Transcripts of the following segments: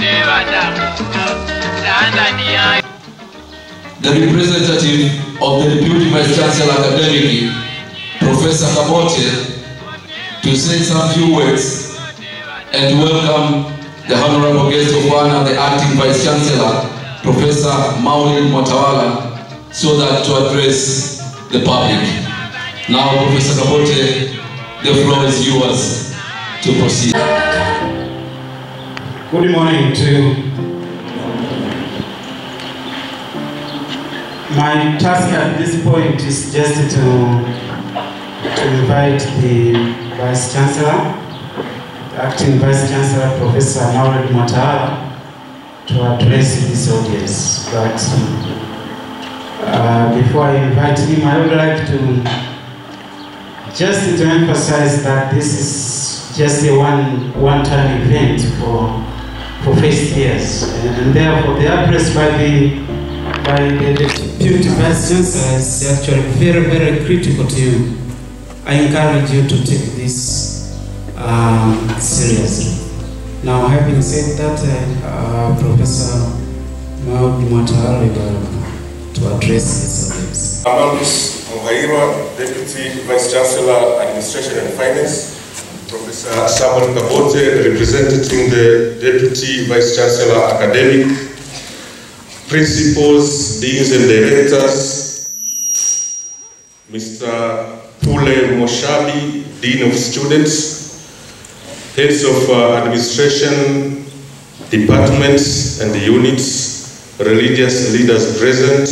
The representative of the Deputy Vice Chancellor Academic, Professor Kabote, to say some few words and welcome the honorable guest of honor, the acting Vice Chancellor, Professor Maureen Mwatawala, so that to address the public. Now, Professor Kabote, the floor is yours to proceed. Good morning to you. My task at this point is just to invite the Vice Chancellor, the Acting Vice Chancellor, Professor Maureen Mwatawala, to address this audience. But before I invite him, I would like to emphasize that this is just a one-time event for first years, and therefore the address by the Deputy Vice Chancellor is actually very, very critical to you. I encourage you to take this seriously. Now, having said that, Professor Maureen Mwatawala to address this audience. Amandus Muhairwa, Deputy Vice Chancellor, Administration and Finance. Professor Samuel Kabote, representing the Deputy Vice Chancellor, Academic. Principals, Deans and Directors. Mr. Pule Moshabi, Dean of Students. Heads of Administration, Departments and Units. Religious leaders present.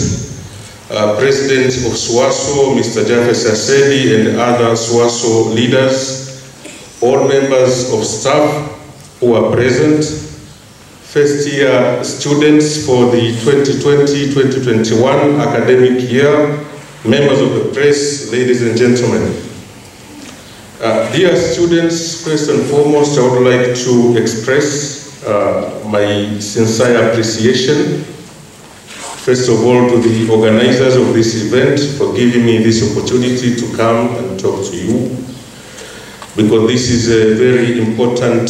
President of SWASO, Mr. Jafes Asedi, and other SWASO leaders, all members of staff who are present, first-year students for the 2020-2021 academic year, members of the press, ladies and gentlemen. Dear students, first and foremost, I would like to express my sincere appreciation, first of all, to the organizers of this event for giving me this opportunity to come and talk to you, because this is a very important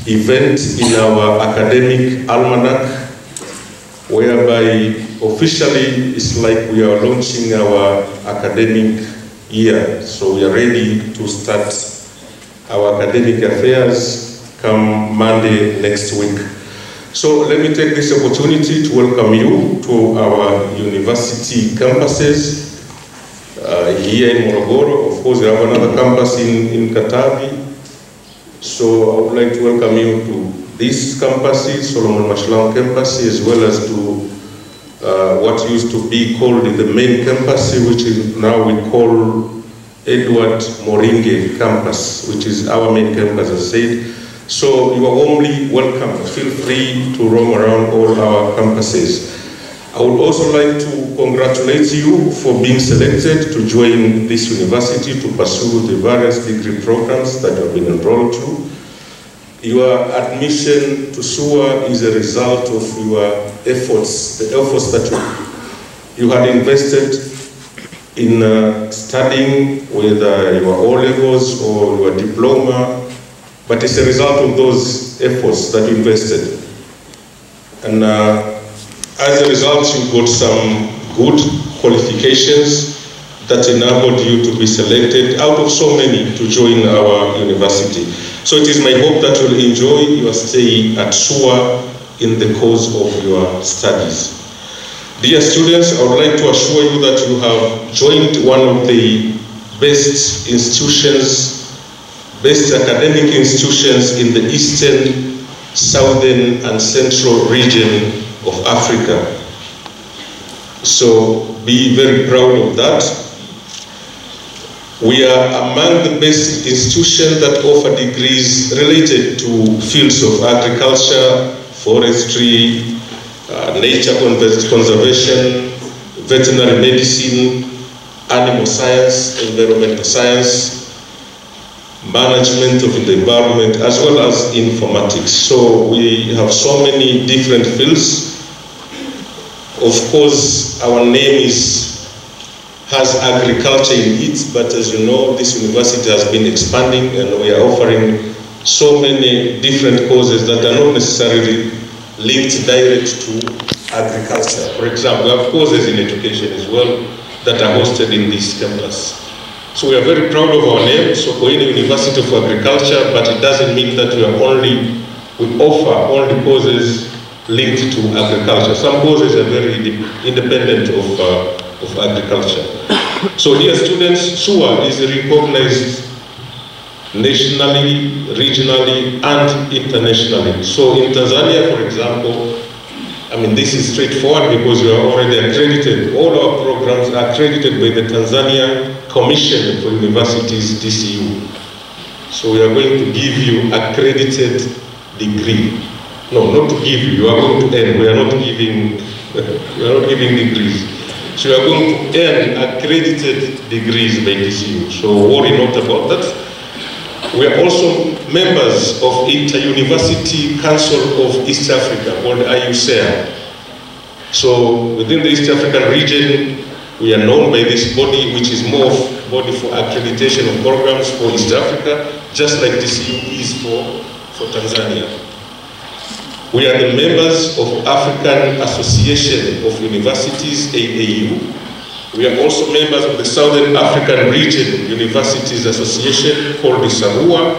event in our academic almanac, whereby officially it's like we are launching our academic year. So we are ready to start our academic affairs come Monday next week. So let me take this opportunity to welcome you to our university campuses here in Morogoro. Of course, we have another campus in Katavi. So I would like to welcome you to these campuses, Solomon Mashilang campus, as well as to what used to be called the main campus, which is now we call Edward Moringe campus, which is our main campus, as I said. So you are warmly welcome. Feel free to roam around all our campuses. I would also like to congratulate you for being selected to join this university to pursue the various degree programs that you have been enrolled to. Your admission to SUA is a result of your efforts, the efforts that you had invested in studying, whether your O-levels or your diploma, but it's a result of those efforts that you invested. And as a result, you got some good qualifications that enabled you to be selected out of so many to join our university. So it is my hope that you'll enjoy your stay at SUA in the course of your studies. Dear students, I would like to assure you that you have joined one of the best institutions, best academic institutions in the eastern, southern, and central region of Africa. So be very proud of that. We are among the best institutions that offer degrees related to fields of agriculture, forestry, nature conservation, veterinary medicine, animal science, environmental science, management of the environment, as well as informatics. So we have so many different fields. Of course, our name has agriculture in it, but as you know, this university has been expanding and we are offering so many different courses that are not necessarily linked direct to agriculture. For example, we have courses in education as well that are hosted in this campus. So we are very proud of our name, Sokoine University of Agriculture, but it doesn't mean that we offer only courses linked to agriculture. Some courses are very independent of agriculture. So dear students, SUA is recognized nationally, regionally, and internationally. So in Tanzania, for example, I mean, this is straightforward because we are already accredited. All our programs are accredited by the Tanzania Commission for Universities, TCU. So we are going to give you accredited degree. No, not to give you are going to earn. We are not giving degrees. So you are going to earn accredited degrees by TCU. So worry not about that. We are also members of Inter-University Council of East Africa, called IUCEA. So within the East African region, we are known by this body, which is more of body for accreditation of programs for East Africa, just like TCU is for Tanzania. We are the members of African Association of Universities, AAU. We are also members of the Southern African Region Universities Association, called the SARUA.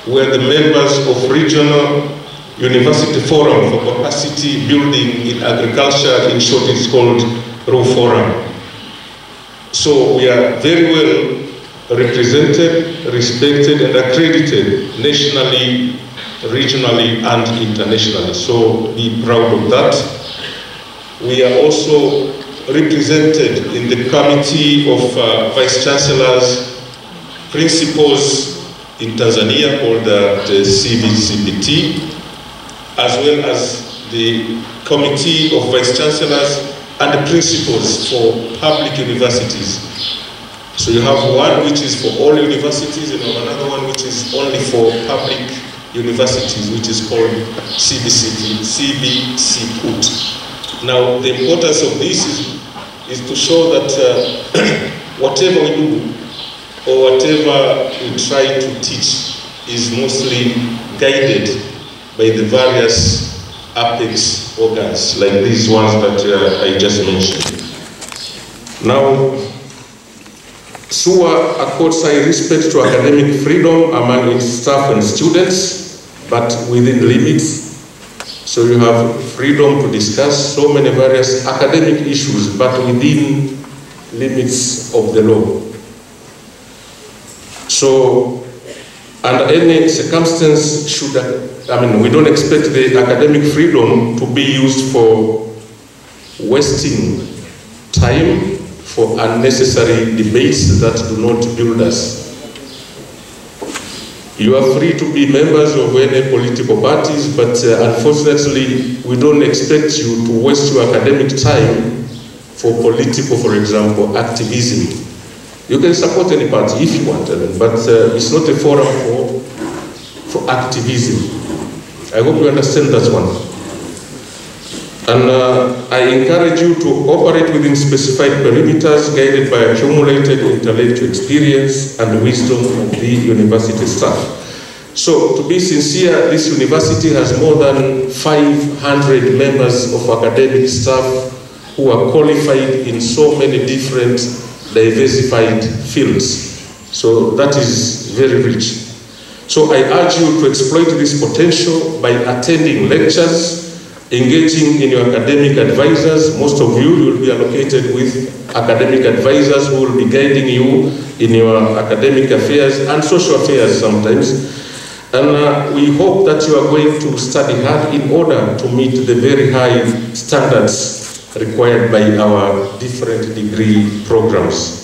We are the members of Regional University Forum for Capacity Building in Agriculture. In short, it's called RU Forum. So we are very well represented, respected, and accredited nationally, regionally, and internationally. So be proud of that. We are also represented in the Committee of Vice Chancellors, Principals in Tanzania, called the CBCBT, as well as the Committee of Vice Chancellors and the Principals for Public Universities. So you have one which is for all universities, and another one which is only for public universities, which is called CBCPUT. Now, the importance of this is to show that whatever we do or whatever we try to teach is mostly guided by the various apex organs, like these ones that I just mentioned. Now, SUA accords high respect to academic freedom among its staff and students, but within limits. So you have freedom to discuss so many various academic issues, but within limits of the law. So, under any circumstance, we don't expect the academic freedom to be used for wasting time for unnecessary debates that do not build us. You are free to be members of any political parties, but unfortunately, we don't expect you to waste your academic time for political, for example, activism. You can support any party if you want, but it's not a forum for activism. I hope you understand that one. And I encourage you to operate within specified perimeters guided by accumulated intellectual experience and wisdom of the university staff. So, to be sincere, this university has more than 500 members of academic staff who are qualified in so many different diversified fields. So that is very rich. So I urge you to exploit this potential by attending lectures, engaging in your academic advisors. Most of you will be allocated with academic advisors who will be guiding you in your academic affairs and social affairs sometimes. And we hope that you are going to study hard in order to meet the very high standards required by our different degree programs.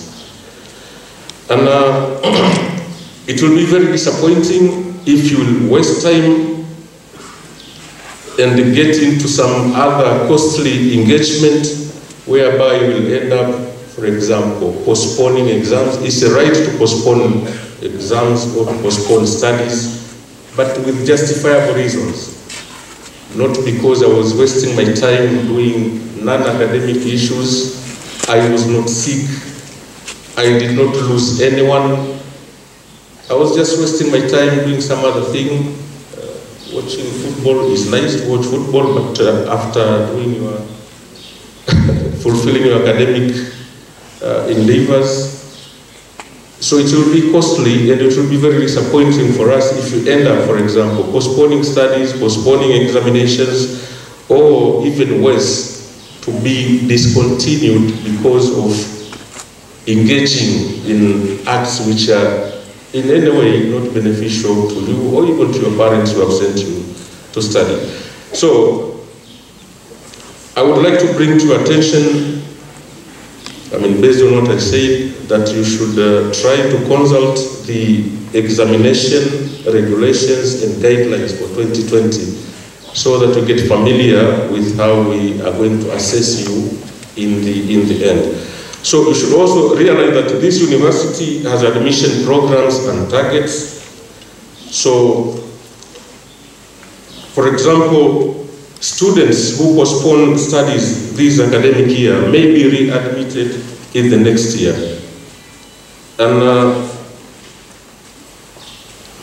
And it will be very disappointing if you will waste time and get into some other costly engagement whereby you will end up, for example, postponing exams. It's a right to postpone exams or to postpone studies, but with justifiable reasons. Not because I was wasting my time doing non-academic issues. I was not sick. I did not lose anyone. I was just wasting my time doing some other thing. watching football is nice to watch football, but after doing your fulfilling your academic endeavors, so it will be costly and it will be very disappointing for us if you end up, for example, postponing studies, postponing examinations, or even worse, to be discontinued because of engaging in acts which are in any way not beneficial to you or even to your parents who have sent you to study. So, I would like to bring to your attention, based on what I said, that you should try to consult the examination regulations and guidelines for 2020 so that you get familiar with how we are going to assess you in the end. So you should also realize that this university has admission programs and targets. So, for example, students who postpone studies this academic year may be readmitted in the next year. And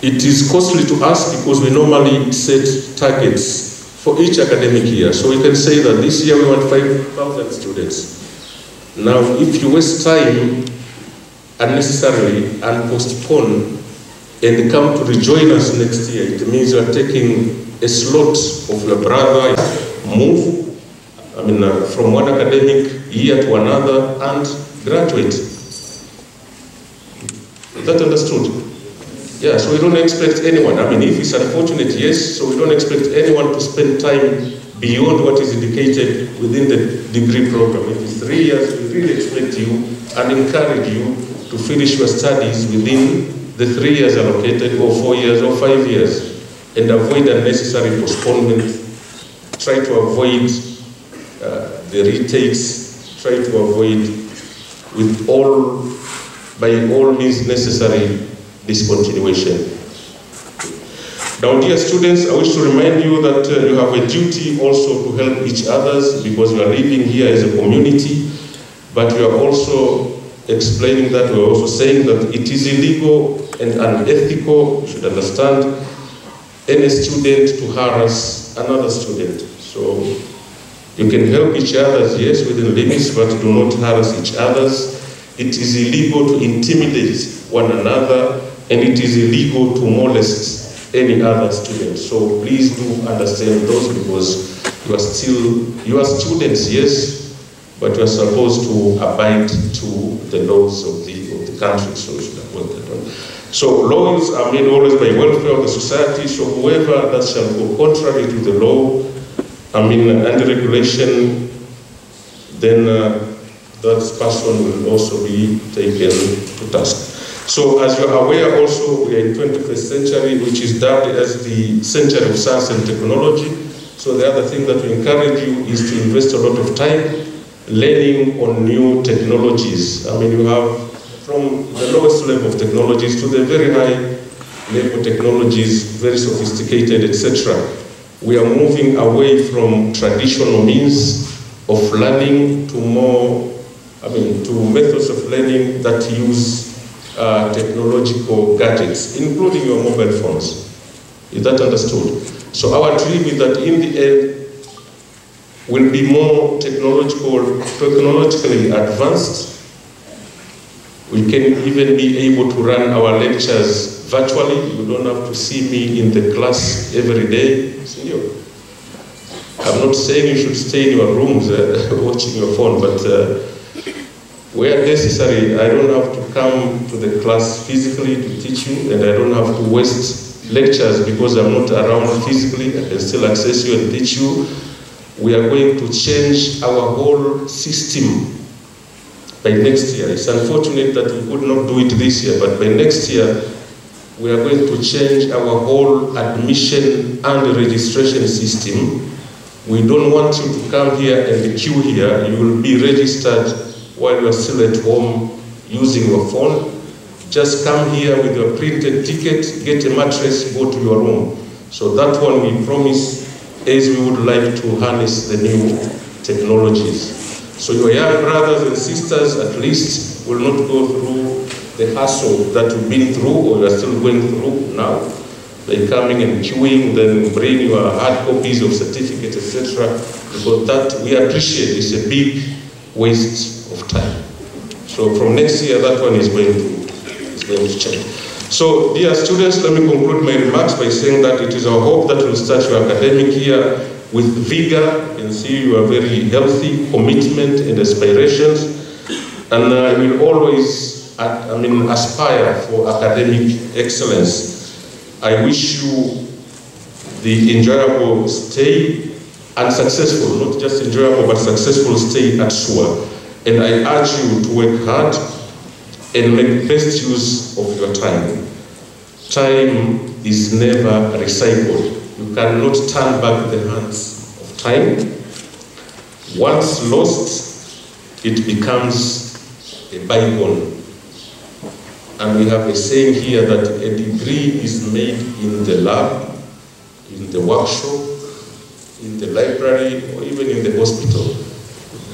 it is costly to us because we normally set targets for each academic year. So we can say that this year we want 5,000 students. Now, if you waste time unnecessarily and postpone and come to rejoin us next year, it means you are taking a slot of your brother, move from one academic year to another and graduate. Is that understood? Yeah, so we don't expect anyone. If it's unfortunate, yes, so we don't expect anyone to spend time beyond what is indicated within the degree program. If it's 3 years, we really expect you and encourage you to finish your studies within the 3 years allocated, or 4 years, or 5 years, and avoid unnecessary postponement. Try to avoid the retakes. Try to avoid, by all means necessary, discontinuation. Now, dear students, I wish to remind you that you have a duty also to help each other because you are living here as a community, but we are also explaining that, we are also saying that it is illegal and unethical, you should understand, any student to harass another student. So you can help each other, yes, within limits, but do not harass each other. It is illegal to intimidate one another, and it is illegal to molest any other student. So please do understand those, because you are students, yes, but you are supposed to abide to the laws of the country. So you should avoid that one. So laws are made always by welfare of the society. So whoever that shall go contrary to the law, and the regulation, then that person will also be taken to task. So as you are aware also, we are in 21st century, which is dubbed as the century of science and technology. So the other thing that we encourage you is to invest a lot of time learning on new technologies. You have from the lowest level of technologies to the very high level technologies, very sophisticated, etc. We are moving away from traditional means of learning to more, to methods of learning that use technological gadgets, including your mobile phones. Is that understood? So our dream is that in the end, we'll be more technologically advanced. We can even be able to run our lectures virtually. You don't have to see me in the class every day. I'm not saying you should stay in your rooms watching your phone, but where necessary, I don't have to come to the class physically to teach you, and I don't have to waste lectures because I'm not around physically. I can still access you and teach you. We are going to change our whole system by next year. It's unfortunate that we could not do it this year, but by next year, we are going to change our whole admission and registration system. We don't want you to come here and queue here. You will be registered while you are still at home using your phone. Just come here with your printed ticket, get a mattress, go to your room. So that one we promise, as we would like to harness the new technologies. So your young brothers and sisters at least will not go through the hassle that you've been through or you are still going through now. by coming and queuing, then bring your hard copies of certificates, etc. Because that, we appreciate, is a big waste of time. So from next year, that one is going to change. So, dear students, let me conclude my remarks by saying that it is our hope that you'll start your academic year with vigor and see you are very healthy, commitment and aspirations. And I will always, aspire for academic excellence. I wish you the enjoyable stay and successful, not just enjoyable, but successful stay at SUA. And I urge you to work hard and make best use of your time. Time is never recycled. You cannot turn back the hands of time. Once lost, it becomes a bygone. And we have a saying here that a degree is made in the lab, in the workshop, in the library, or even in the hospital.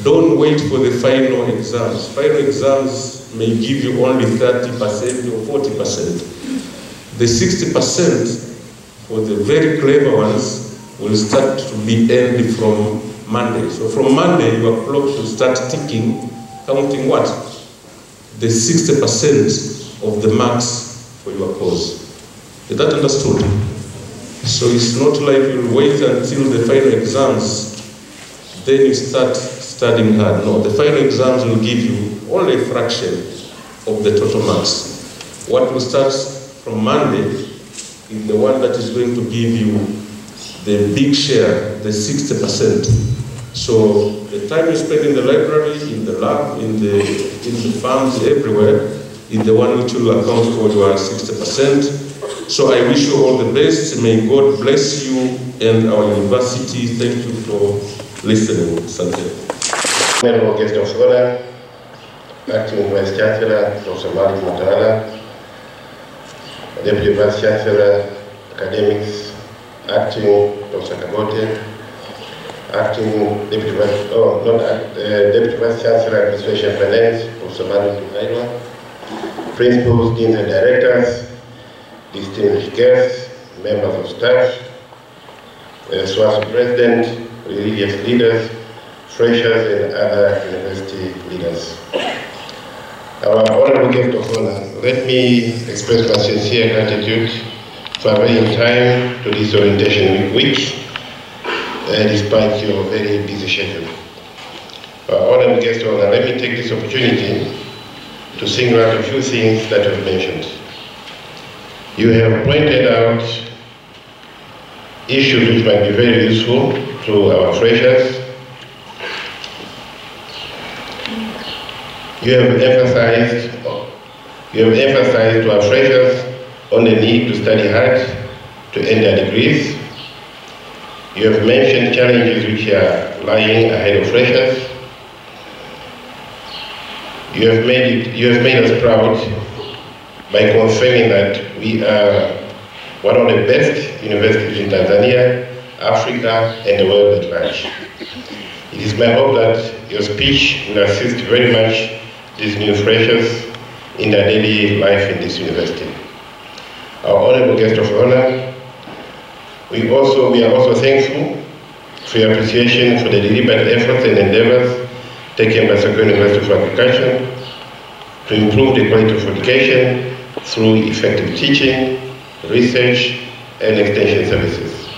Don't wait for the final exams. Final exams may give you only 30% or 40%. The 60% for the very clever ones will start to be earned from Monday. So from Monday, your clock will start ticking, counting what? The 60% of the marks for your course. Is that understood? So it's not like you'll wait until the final exams, then you start studying hard. No, the final exams will give you only a fraction of the total marks. What will start from Monday is the one that is going to give you the big share, the 60%. So the time you spend in the library, in the lab, in the farms, everywhere, is the one which will account for your 60%. So I wish you all the best. May God bless you and our university. Thank you for listening. Sante. Honorable guest of honor, Acting Vice Chancellor, Dr. Malik Matala, Deputy Vice Chancellor, Academics, Acting Dr. Kabote, Acting Deputy Vice, Deputy Vice Chancellor, Administration Finance, Dr. Malik, Principals, Deans and Directors, distinguished guests, members of staff, SWAS President, religious leaders, freshers and other university leaders. Our honorable guest of honor, let me express my sincere gratitude for availing time to this orientation week, despite your very busy schedule. Our honorable guest of honor, let me take this opportunity to single out a few things that you've mentioned. You have pointed out issues which might be very useful to our freshers. You have emphasized to our freshers on the need to study hard to earn their degrees. You have mentioned challenges which are lying ahead of freshers. You have made us proud by confirming that we are one of the best universities in Tanzania, Africa, and the world at large. It is my hope that your speech will assist very much these new freshers in their daily life in this university. Our honorable guest of honor, we are also thankful for your appreciation for the deliberate efforts and endeavors taken by Sokoine University of Agriculture to improve the quality of education through effective teaching, research, and extension services.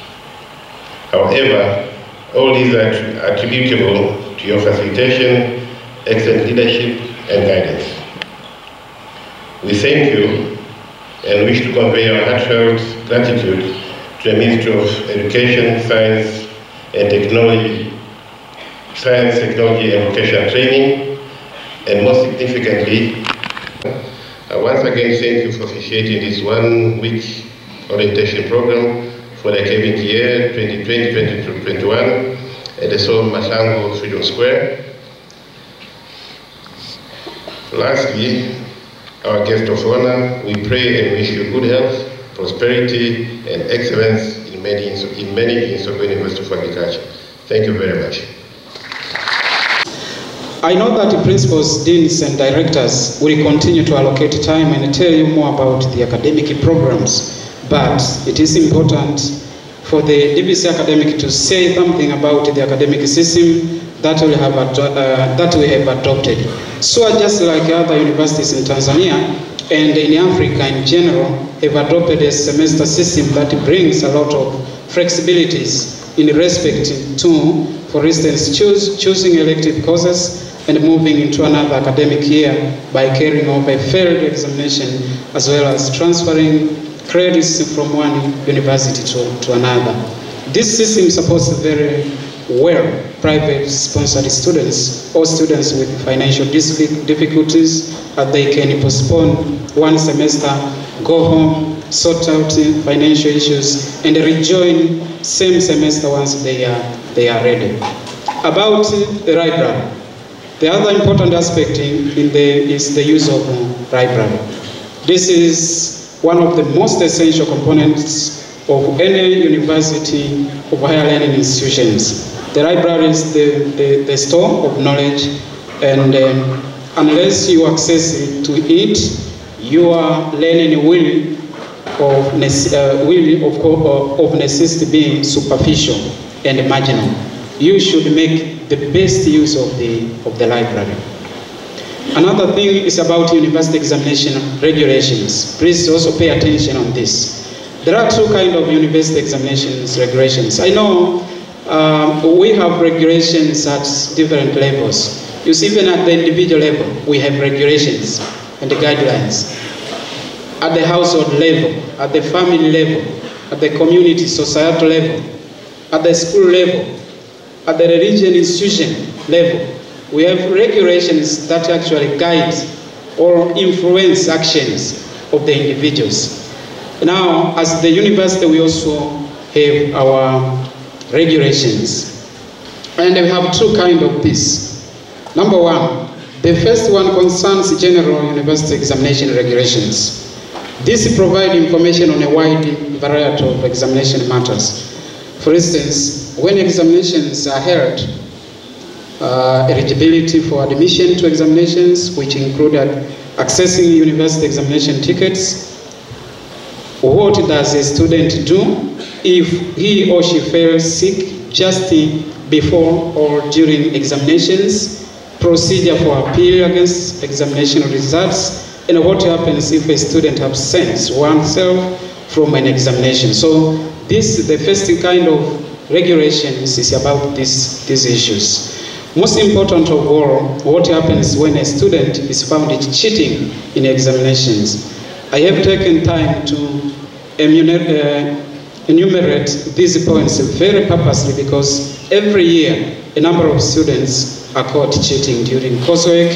However, all these are attributable to your facilitation, excellent leadership, and guidance. We thank you and wish to convey our heartfelt gratitude to the Ministry of Education, Science, Technology, and Vocational Training, and most significantly, I once again thank you for officiating this one-week orientation program for the academic year 2020-2021 at the Sol Masango Freedom Square. Lastly, our guest of honor, we pray and wish you good health, prosperity, and excellence in managing Sokoine University of Agriculture. Thank you very much. I know that the principals, deans, and directors will continue to allocate time and tell you more about the academic programs, but it is important for the DBC academic to say something about the academic system that we have adopted. So just like other universities in Tanzania and in Africa in general, have adopted a semester system that brings a lot of flexibilities in respect to, for instance, choosing elective courses and moving into another academic year by carrying over a failed examination, as well as transferring credits from one university to another. This system supports very well private sponsored students or students with financial difficulties, as they can postpone one semester, go home, sort out financial issues, and rejoin same semester once they are ready. About the library, the other important aspect is the use of library. This is one of the most essential components of any university of higher learning institutions. The library is the store of knowledge, and unless you access to it, your learning will of necessity being superficial and marginal. You should make the best use of the library. Another thing is about university examination regulations. Please also pay attention on this. There are two kinds of university examinations regulations. I know we have regulations at different levels. You see, even at the individual level, we have regulations and the guidelines. At the household level, at the family level, at the community, societal level, at the school level, at the religion institution level, we have regulations that actually guide or influence actions of the individuals. Now, as the university, we also have our regulations. And we have two kinds of this. Number one, the first one concerns general university examination regulations. This provides information on a wide variety of examination matters. For instance, when examinations are held, eligibility for admission to examinations, which included accessing university examination tickets. What does a student do if he or she fails sick just before or during examinations? Procedure for appeal against examination results, and what happens if a student absents oneself from an examination. So this, the first kind of regulations is about these issues. Most important of all, what happens when a student is found cheating in examinations. I have taken time to enumerate these points very purposely because every year a number of students are caught cheating during coursework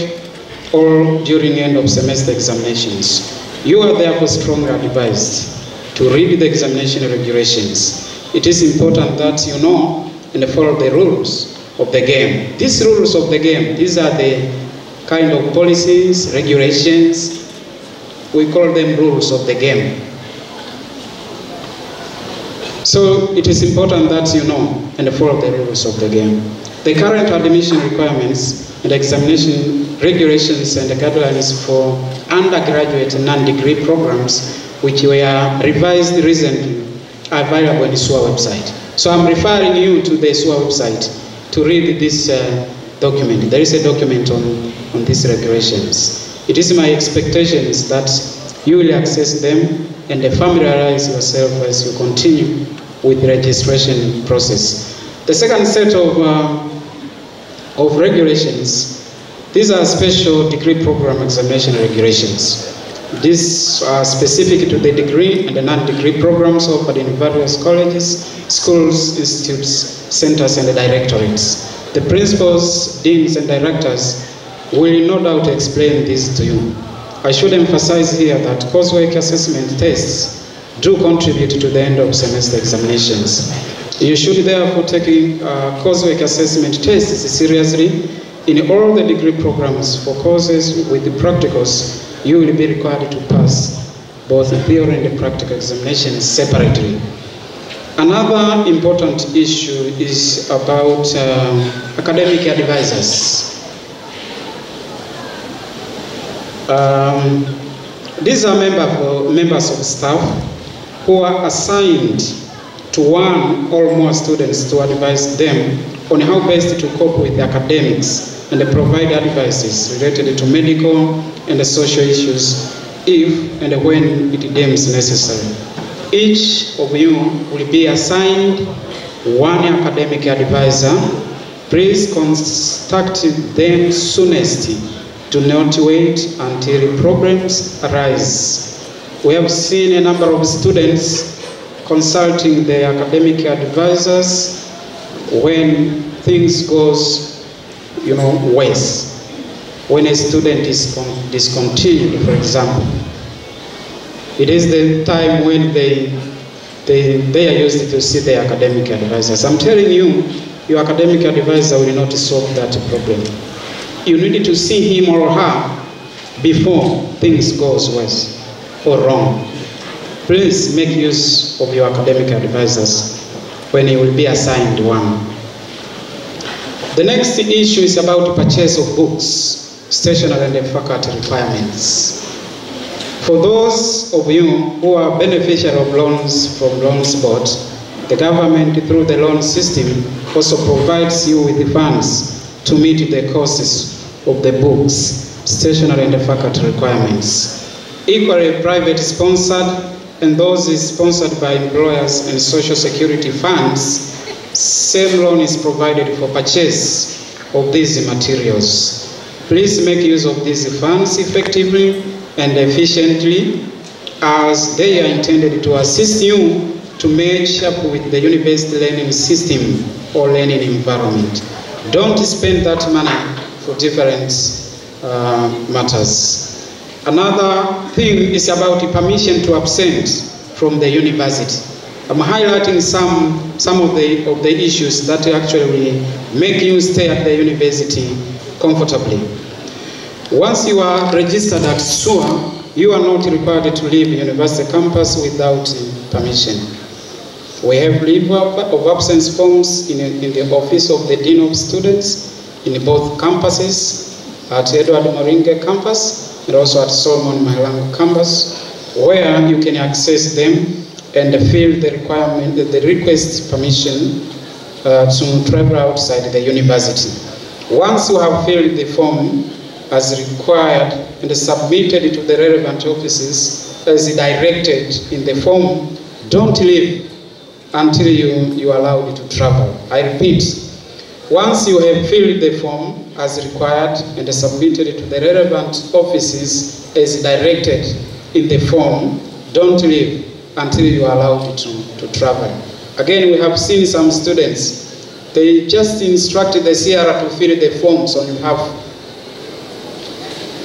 or during end of semester examinations. You are therefore strongly advised to read the examination regulations. It is important that you know and follow the rules of the game. These rules of the game, these are the kind of policies, regulations, we call them rules of the game. So it is important that you know and follow the rules of the game. The current admission requirements and examination regulations and guidelines for undergraduate and non-degree programs, which were revised recently, are available on the SUA website. So I'm referring you to the SUA website to read this document. There is a document on these regulations. It is my expectations that you will access them and familiarize yourself as you continue with the registration process. The second set of regulations, these are special degree program examination regulations. These are specific to the degree and the non-degree programs offered in various colleges, schools, institutes, centers, and directorates. The principals, deans, and directors will no doubt explain this to you. I should emphasize here that coursework assessment tests do contribute to the end of semester examinations. You should therefore take coursework assessment tests seriously. In all the degree programs for courses with the practicals, you will be required to pass both the theory and the practical examinations separately. Another important issue is about academic advisors. These are members of staff who are assigned to one or more students to advise them on how best to cope with academics and provide advices related to medical and social issues if and when it deems necessary. Each of you will be assigned one academic advisor. Please contact them soonest. Do not wait until problems arise. We have seen a number of students consulting their academic advisors when things goes, worse. When a student is discontinued, for example, it is the time when they are used to see their academic advisors. I'm telling you, your academic advisor will not solve that problem. You need to see him or her before things goes worse or wrong. Please make use of your academic advisors when you will be assigned one. The next issue is about purchase of books, stationery and faculty requirements. For those of you who are beneficiaries of loans from Loans Board, the government through the loan system also provides you with the funds to meet the costs of the books, stationery and faculty requirements. Equally private sponsored and those sponsored by employers and social security funds, same loan is provided for purchase of these materials. Please make use of these funds effectively and efficiently, as they are intended to assist you to match up with the university learning system or learning environment. Don't spend that money for different matters. Another thing is about permission to absent from the university. I'm highlighting some of the issues that actually make you stay at the university comfortably. Once you are registered at SUA, you are not required to leave university campus without permission. We have leave of absence forms in the office of the Dean of Students in both campuses, at Edward Moringe campus and also at Solomon Mahilango campus, where you can access them and fill the requirement, the request permission to travel outside the university. Once you have filled the form as required and submitted to the relevant offices as directed in the form, don't leave until you are allowed to travel. I repeat, once you have filled the form as required and submitted to the relevant offices as directed in the form, don't leave until you are allowed to travel. Again, we have seen some students, they just instructed the CR to fill the forms on behalf,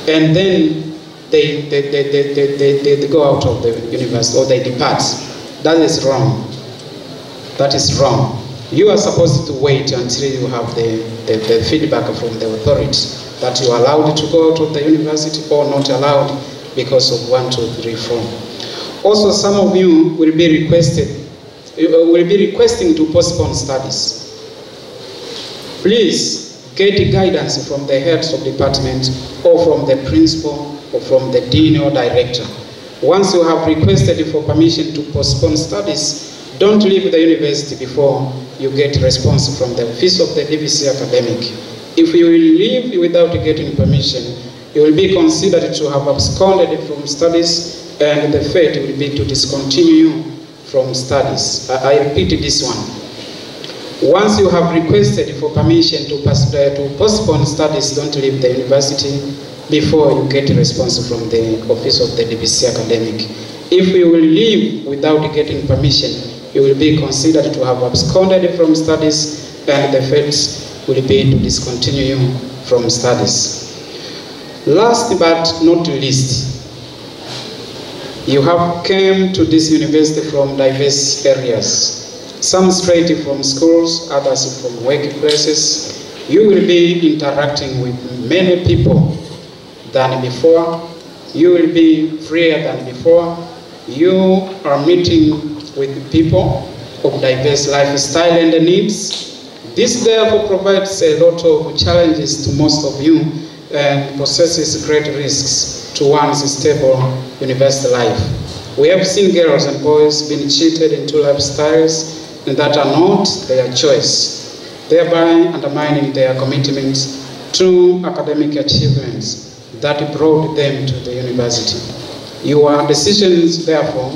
and then they go out of the university or they depart. That is wrong. That is wrong. You are supposed to wait until you have the feedback from the authority that you are allowed to go out of the university or not allowed because of 1, 2, 3, 4. Also, some of you will be requesting to postpone studies. Please get guidance from the heads of department or from the principal or from the dean or director. Once you have requested for permission to postpone studies, don't leave the university before you get a response from the office of the DVC academic. If you will leave without getting permission, you will be considered to have absconded from studies, and the fate will be to discontinue you from studies. I repeat this one. Once you have requested for permission to postpone studies, don't leave the university before you get a response from the office of the DVC academic. If you will leave without getting permission, you will be considered to have absconded from studies, and the fate will be to discontinue you from studies. Last but not least, you have come to this university from diverse areas. Some straight from schools, others from workplaces. You will be interacting with many people than before. You will be freer than before. You are meeting with people of diverse lifestyle and needs. This therefore provides a lot of challenges to most of you and possesses great risks to one's stable university life. We have seen girls and boys being cheated into lifestyles that are not their choice, thereby undermining their commitment to academic achievements that brought them to the university. Your decisions, therefore,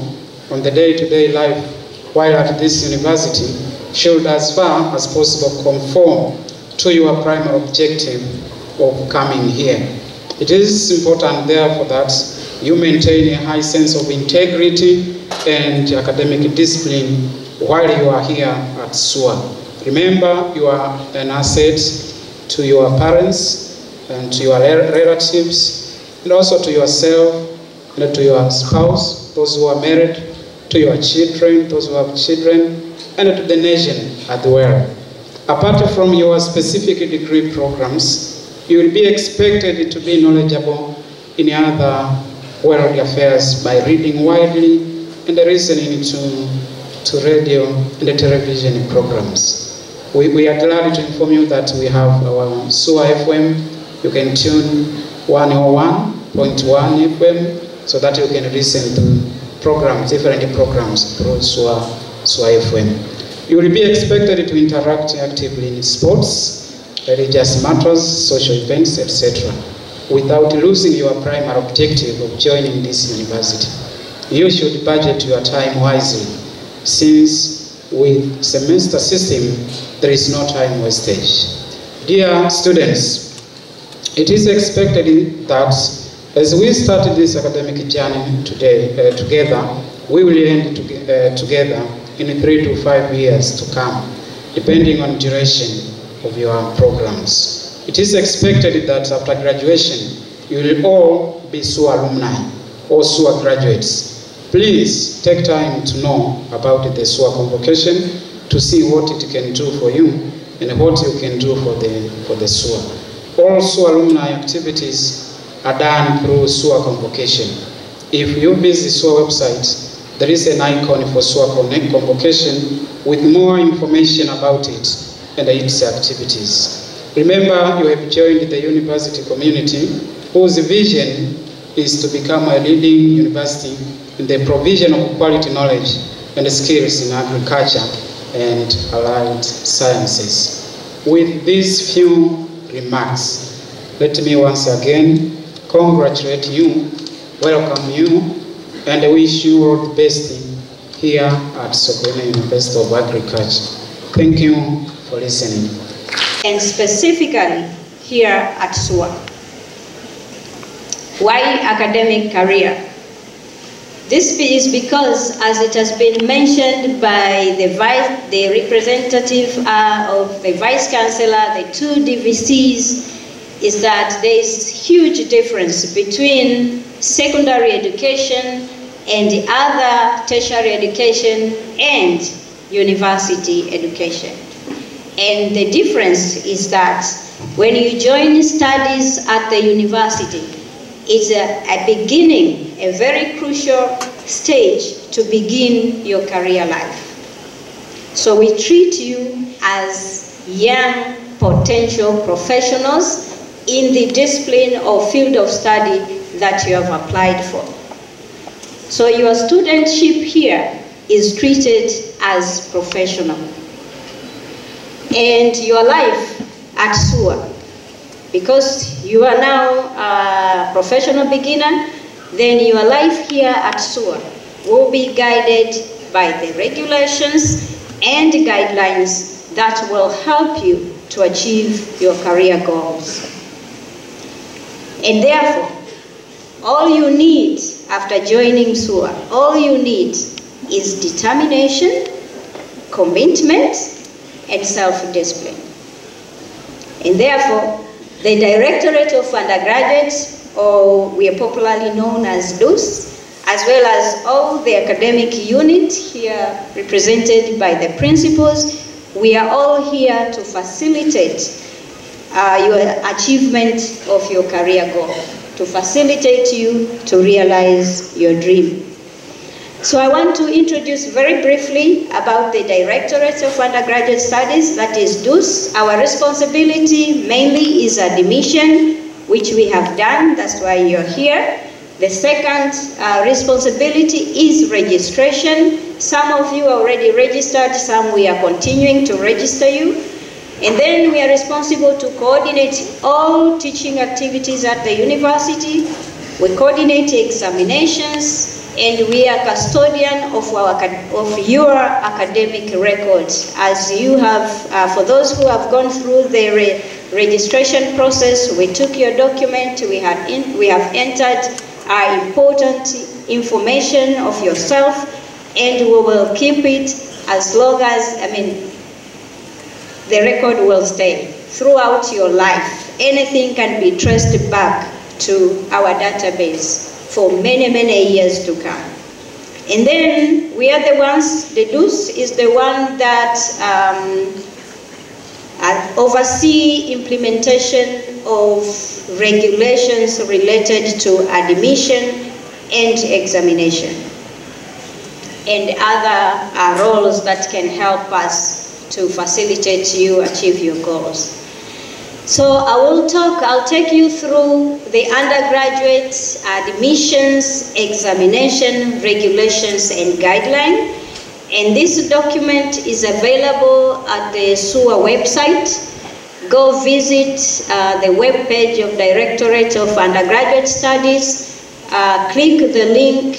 on the day-to-day life while at this university should, as far as possible, conform to your primary objective of coming here. It is important, therefore, that you maintain a high sense of integrity and academic discipline while you are here at SUA. Remember, you are an asset to your parents and to your relatives, and also to yourself and to your spouse, those who are married, to your children, those who have children, and to the nation as well. Apart from your specific degree programs, you will be expected to be knowledgeable in other world affairs by reading widely and listening to radio and television programs. We are glad to inform you that we have our SUA FM. You can tune 101.1 FM so that you can listen to programs, different programs through SUA FM. You will be expected to interact actively in sports, religious matters, social events, etc., without losing your primary objective of joining this university. You should budget your time wisely, since with semester system, there is no time wastage. Dear students, it is expected that as we start this academic journey today together, we will end together in 3 to 5 years to come, depending on duration of your programs. It is expected that after graduation, you will all be SUA alumni or SUA graduates. Please take time to know about the SUA convocation to see what it can do for you and what you can do for the SUA. All SUA alumni activities are done through SUA convocation. If you visit SUA website, there is an icon for SUA convocation with more information about it and its activities. Remember, you have joined the university community whose vision is to become a leading university in the provision of quality knowledge and skills in agriculture and allied sciences. With these few remarks, let me once again congratulate you, welcome you, and wish you all the best here at Sokoine University of Agriculture. Thank you for listening. And specifically here at SUA. Why academic career? This is because, as it has been mentioned by the representative of the Vice Chancellor, the two DVCs, is that there is huge difference between secondary education and the other tertiary education and university education. And the difference is that when you join studies at the university, it's a beginning, a very crucial stage to begin your career life. So we treat you as young potential professionals in the discipline or field of study that you have applied for. So your studentship here is treated as professional. And your life at SUA, because you are now a professional beginner, then your life here at SUA will be guided by the regulations and guidelines that will help you to achieve your career goals. And therefore, all you need after joining SUA, all you need is determination, commitment, and self-discipline. And therefore, the Directorate of Undergraduates, or we are popularly known as DUS, as well as all the academic unit here represented by the principals, we are all here to facilitate your achievement of your career goal, to facilitate you to realize your dream. So I want to introduce very briefly about the Directorate of Undergraduate Studies, that is DUS. Our responsibility mainly is admission, which we have done, that's why you're here. The second responsibility is registration. Some of you are already registered, some we are continuing to register you. And then we are responsible to coordinate all teaching activities at the university. We coordinate examinations, and we are custodian of your academic records. As you have, for those who have gone through the registration process, we took your document, we have entered important information of yourself, and we will keep it as long as, the record will stay throughout your life. Anything can be traced back to our database for many, many years to come. And then we are the ones, the DUS is the one that oversee implementation of regulations related to admission and examination, and other roles that can help us to facilitate you achieve your goals. So I'll take you through the undergraduate admissions, examination, regulations, and guideline. And this document is available at the SUA website. Go visit the webpage of Directorate of Undergraduate Studies. Click the link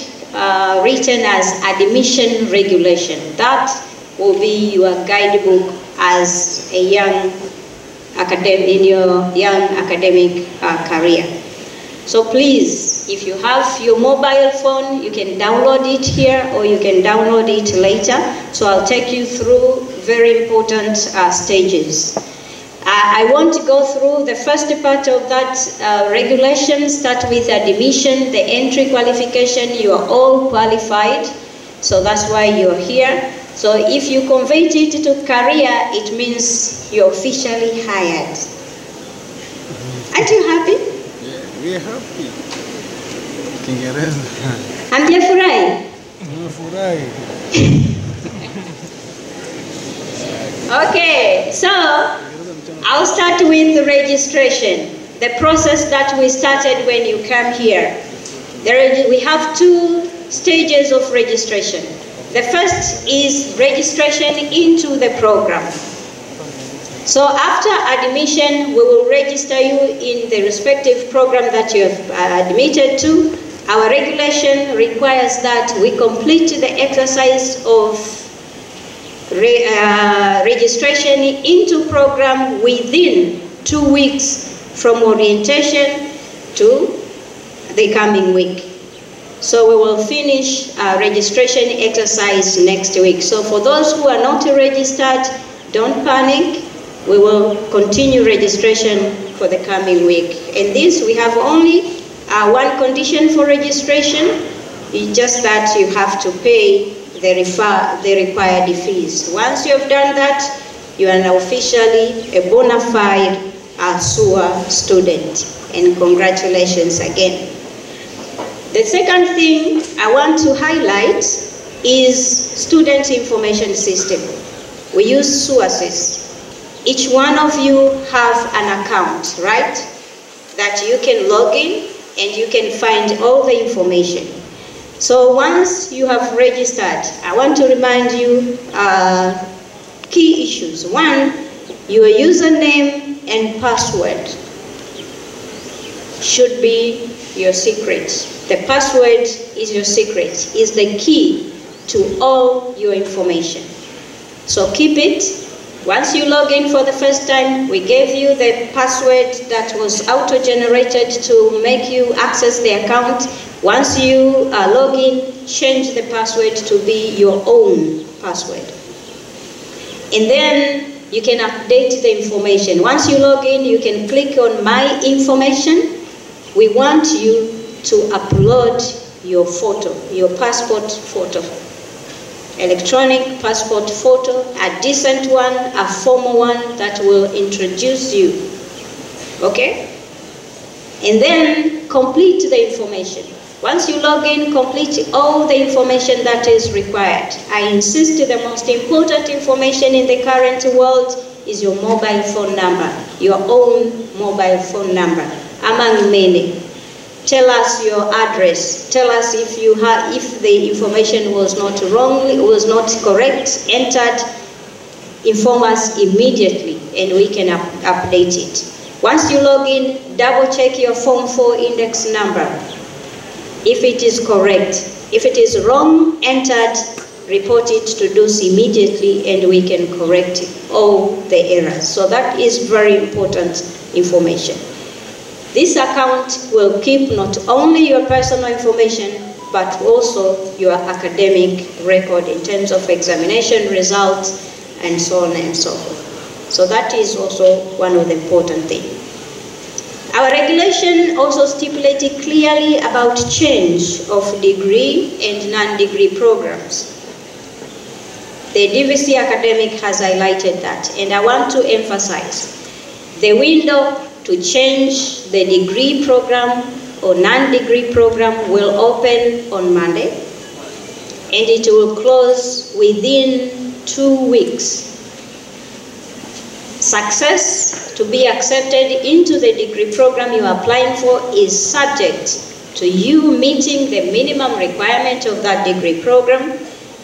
written as Admission Regulation. That will be your guidebook as a young in your young academic career. So please, if you have your mobile phone, you can download it here or you can download it later. So I'll take you through very important stages. I want to go through the first part of that regulation. Start with admission, the entry qualification. You are all qualified, so that's why you're here. So if you convert it to career, it means you're officially hired. Aren't you happy? Yeah, we're happy. Kiingereza. Hamjafurahi? Tunafurahi. Okay, so I'll start with the registration. The process that we started when you come here. We have two stages of registration. The first is registration into the program. So after admission, we will register you in the respective program that you have admitted to. Our regulation requires that we complete the exercise of registration into program within 2 weeks from orientation to the coming week. So we will finish registration exercise next week. So for those who are not registered, don't panic. We will continue registration for the coming week. And this, we have only one condition for registration. It's just that you have to pay the required fees. Once you have done that, you are now officially a bona fide SUA student. And congratulations again. The second thing I want to highlight is student information system. We use SUASys. Each one of you have an account, right? That you can log in and you can find all the information. So once you have registered, I want to remind you key issues. One, your username and password should be your secret. The password is your secret, is the key to all your information. So keep it. Once you log in for the first time, we gave you the password that was auto-generated to make you access the account. Once you log in, change the password to be your own password. And then you can update the information. Once you log in, you can click on My Information. We want you to upload your photo, your passport photo. Electronic passport photo, a decent one, a formal one that will introduce you. Okay? And then complete the information. Once you log in, complete all the information that is required. I insist the most important information in the current world is your mobile phone number, your own mobile phone number, among many. tell us your address. Tell us if the information was not correct, entered. Inform us immediately and we can update it. Once you log in, double check your Form 4 index number. If it is correct. If it is wrong, entered, report it to DOS immediately and we can correct all the errors. So that is very important information. This account will keep not only your personal information, but also your academic record in terms of examination results and so on and so forth. So that is also one of the important things. Our regulation also stipulated clearly about change of degree and non-degree programs. The DVC academic has highlighted that, and I want to emphasize the window to change the degree program or non-degree program will open on Monday, and it will close within 2 weeks. Success to be accepted into the degree program you are applying for is subject to you meeting the minimum requirement of that degree program,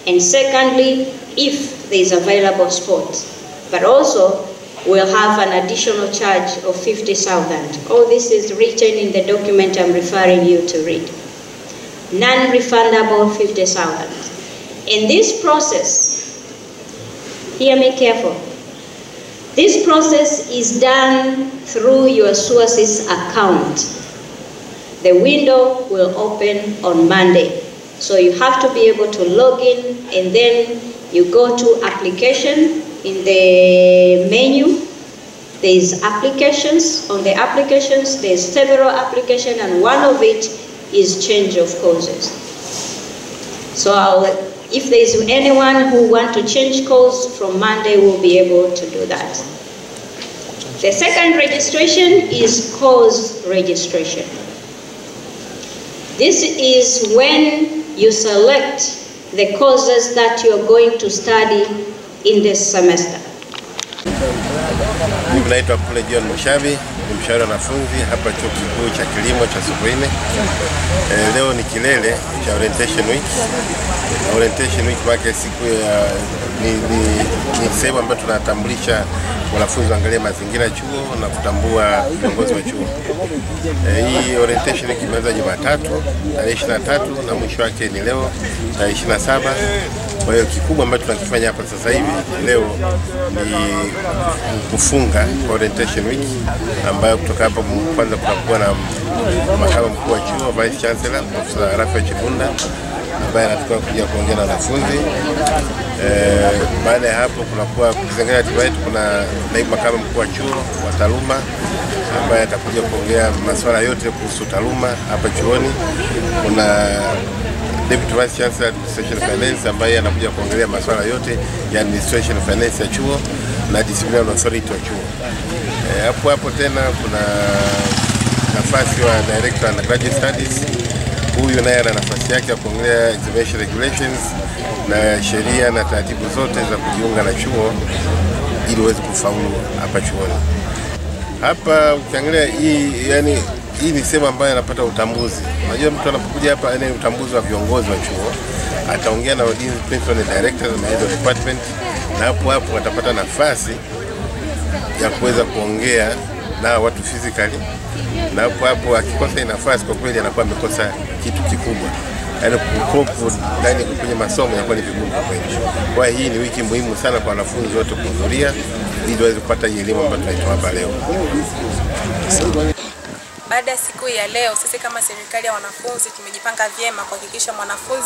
and secondly, if there is available spot. But also, we'll have an additional charge of 50,000. All this is written in the document I'm referring you to read. Non-refundable 50,000. In this process, hear me careful. This process is done through your sources account. The window will open on Monday. So you have to be able to log in, and then you go to application. In the menu, there's applications. On the applications, there's several applications, and one of it is change of courses. So if there's anyone who wants to change course from Monday, will be able to do that. The second registration is course registration. This is when you select the courses that you're going to study in this semester. Mimi naitwa Kule John Mushabi, ni mshauri wa wanafunzi hapa Chuo Kikuu cha Kilimo cha Sokoine. Leo ni kilele cha orientation week. Orientation week wake siku ya ni sehemu ambayo tunatambulisha wanafunzi waangalie mazingira ya chuo na kutambua viongozi wa chuo. Hii orientation week imeanza Jumatatu tarehe 23 na mwisho wake ni leo tarehe 27. Kwa hiyo kikubwa ambacho tunakifanya hapa sasa hivi leo ni kufunga orientation week, ambayo kutoka hapo kwanza kutakuwa na makamu mkuu wa chuo, Vice Chancellor Profesa Rafael Chibunda, ambaye anatakiwa kuja kuongea na wanafunzi. Baada ya hapo kunakuwa kuzingatia ratiba yetu, kuna naibu makamu mkuu wa chuo wa taaluma ambaye atakuja kuongea masuala yote kuhusu taaluma hapa chuoni. Kuna Deputy Vice Chancellor Administration Finance ambaye anakuja kuongelea masuala yote ya Administration Finance ya chuo na Disciplinary Authority wa chuo. Hapo tena kuna nafasi wa Director of Graduate Studies. Huyu naye ana nafasi yake ya kuongelea examination regulations na sheria na taratibu zote za kujiunga na chuo ili uweze kufaulu hapa chuoni. Hapa ukiangalia hii ni sehemu ambayo anapata utambuzi. Unajua mtu anapokuja hapa ni utambuzi wa viongozi wa chuo. Ataongea na deans, principal and directors na head of department, na hapo atapata nafasi ya kuweza kuongea na watu physically. Na hapo akikosa nafasi, kwa kweli anakuwa amekosa kitu kikubwa. Yaani kukopu ndani kwenye masomo yanakuwa ni vigumu kwa kweli. Kwa hiyo hii ni wiki muhimu sana kwa wanafunzi wote kuhudhuria ili waweze kupata elimu ambayo tunaitoa hapa leo. Baada ya siku ya leo, sisi kama serikali ya wanafunzi tumejipanga vyema kuhakikisha mwanafunzi